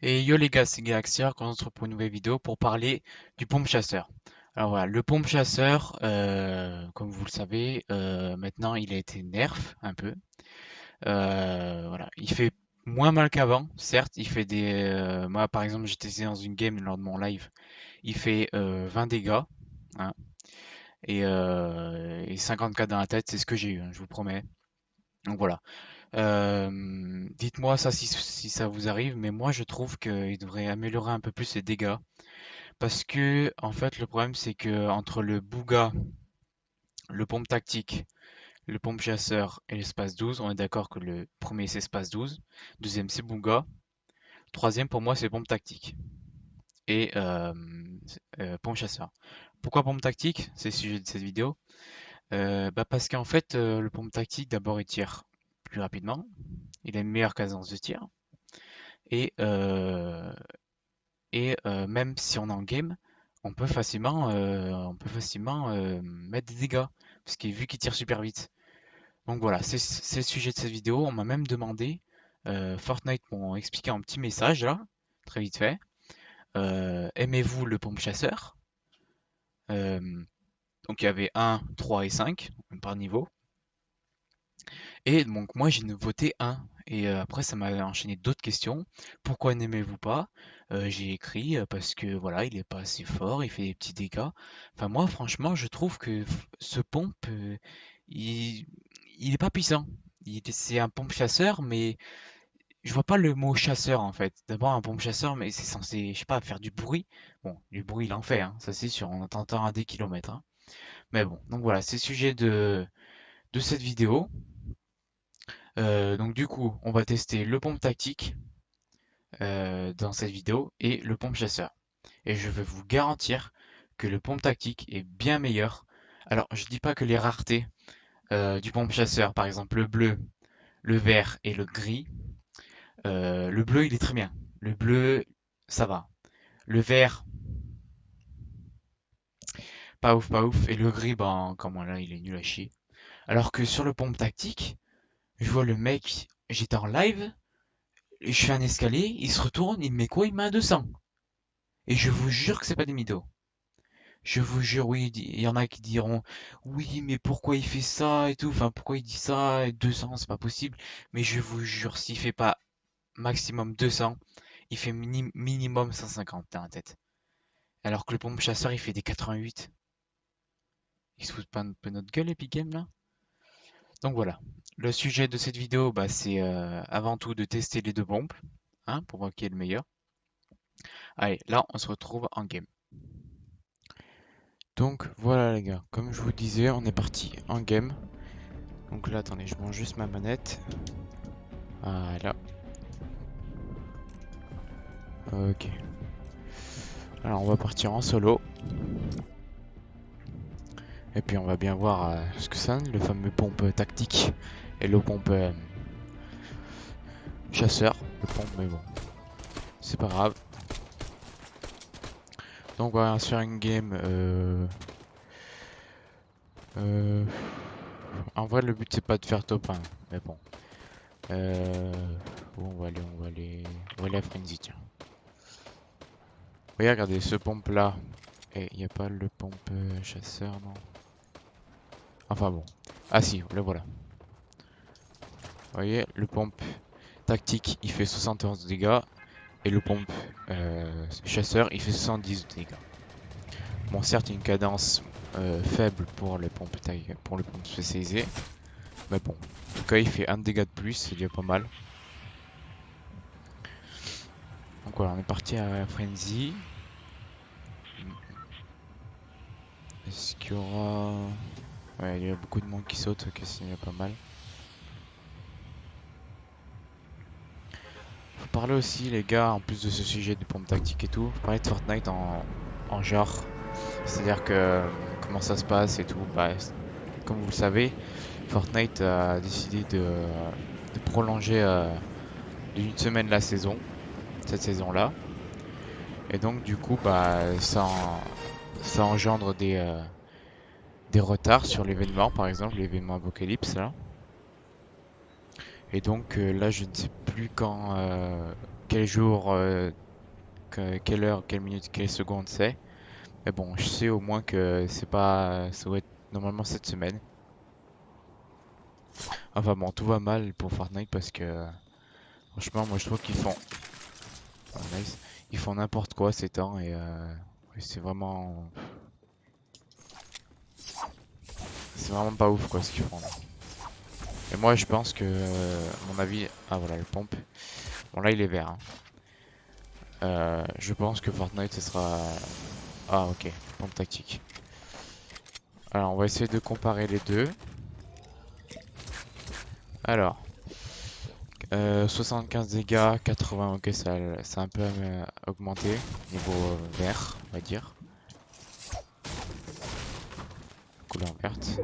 Et yo les gars, c'est Galaxia, on se retrouve pour une nouvelle vidéo pour parler du pompe chasseur. Alors voilà, le pompe chasseur, comme vous le savez, maintenant il a été nerf un peu. Voilà, il fait moins mal qu'avant, certes, il fait moi par exemple j'ai testé dans une game lors de mon live, il fait 20 dégâts, hein, et 50 k dans la tête, c'est ce que j'ai eu, hein, je vous promets. Donc voilà. Dites-moi ça si ça vous arrive, mais moi je trouve qu'il devrait améliorer un peu plus ses dégâts. Parce que, en fait, le problème, c'est que entre le Bouga, le pompe tactique, le pompe chasseur et l'espace 12, on est d'accord que le premier c'est espace 12, deuxième c'est Bouga, troisième pour moi c'est pompe tactique et pompe chasseur. Pourquoi pompe tactique? C'est le sujet de cette vidéo. Bah parce qu'en fait, le pompe tactique, d'abord, il tire plus rapidement, il a une meilleure cadence de tir, et, euh, même si on est en game, on peut facilement mettre des dégâts, parce que vu qu'il tire super vite. Donc voilà, c'est le sujet de cette vidéo. On m'a même demandé, Fortnite m'ont expliqué un petit message là, très vite fait. Aimez-vous le pompe chasseur? Euh, donc il y avait 1, 3 et 5 par niveau. Et donc moi j'ai voté 1. Et après ça m'a enchaîné d'autres questions. Pourquoi n'aimez-vous pas? J'ai écrit parce que voilà, il est pas assez fort, il fait des petits dégâts. Enfin moi franchement je trouve que ce pompe, il, il est pas puissant. C'est un pompe chasseur, mais je vois pas le mot chasseur en fait. D'abord un pompe chasseur, mais c'est censé, je sais pas, faire du bruit. Bon, du bruit il en fait, hein, ça c'est sûr, on entend à des kilomètres, hein. Mais bon, donc voilà, c'est le sujet de cette vidéo. Donc du coup, on va tester le pompe tactique dans cette vidéo et le pompe chasseur. Et je vais vous garantir que le pompe tactique est bien meilleur. Alors, je dis pas que les raretés du pompe chasseur, par exemple le bleu, le vert et le gris, le bleu il est très bien. Le bleu, ça va. Le vert, pas ouf, pas ouf. Et le gris, ben, comment là, il est nul à chier. Alors que sur le pompe tactique, je vois le mec, j'étais en live, je fais un escalier, il se retourne, il met quoi? Il met un 200. Et je vous jure que c'est pas des mythos. Je vous jure, oui, il y en a qui diront, oui, mais pourquoi il fait ça et tout, enfin, pourquoi il dit ça, et 200, c'est pas possible. Mais je vous jure, s'il fait pas maximum 200, il fait minimum 150 dans la tête. Alors que le pompe chasseur, il fait des 88. Il se fout pas un peu notre gueule, Epic Games, là? Donc voilà. Le sujet de cette vidéo, bah, c'est avant tout de tester les deux pompes, hein, pour voir qui est le meilleur. Allez, là, on se retrouve en game. Donc voilà les gars, comme je vous disais, on est parti en game. Donc là, attendez, je branche juste ma manette. Voilà. Ok. Alors on va partir en solo. Et puis on va bien voir ce que ça donne, le fameux pompe tactique et le pompe chasseur. Le pompe, mais bon, c'est pas grave. Donc on va se faire une game. Euh, En vrai, le but c'est pas de faire top 1, mais bon. Euh... Où on va aller à Frenzy, tiens. Oui, regardez, ce pompe là. Et il n'y a pas le pompe chasseur, non? Enfin bon. Ah si, le voilà. Vous voyez, le pompe tactique, il fait 71 dégâts. Et le pompe chasseur, il fait 70 dégâts. Bon, certes, il y a une cadence faible pour le pompe spécialisé. Mais bon, en tout cas, il fait un dégât de plus, c'est déjà pas mal. Donc voilà, on est parti à Frenzy. Est-ce qu'il y aura... Ouais, il y a beaucoup de monde qui saute, ok, c'est déjà pas mal. Faut parler aussi, les gars, en plus de ce sujet du pompe tactique et tout, faut parler de Fortnite en genre. C'est-à-dire que comment ça se passe et tout. Bah, comme vous le savez, Fortnite a décidé de prolonger d'une semaine la saison, cette saison-là. Et donc du coup, bah, ça engendre des retards sur l'événement, par exemple l'événement Apocalypse là. Et donc là, je ne sais plus quel jour, quelle heure, quelle minute, quelle seconde c'est. Mais bon, je sais au moins que c'est pas, ça doit être normalement cette semaine. Enfin bon, tout va mal pour Fortnite parce que franchement, moi je trouve qu'ils font, oh, nice. Ils font n'importe quoi ces temps et c'est vraiment pas ouf quoi ce qu'ils font là. Et moi je pense que, à mon avis, ah voilà le pompe. Bon là il est vert, hein. Je pense que Fortnite ce sera, ah ok, pompe tactique. Alors on va essayer de comparer les deux. Alors, 75 dégâts, 80, ok, ça a un peu augmenté niveau vert, on va dire, couleur verte.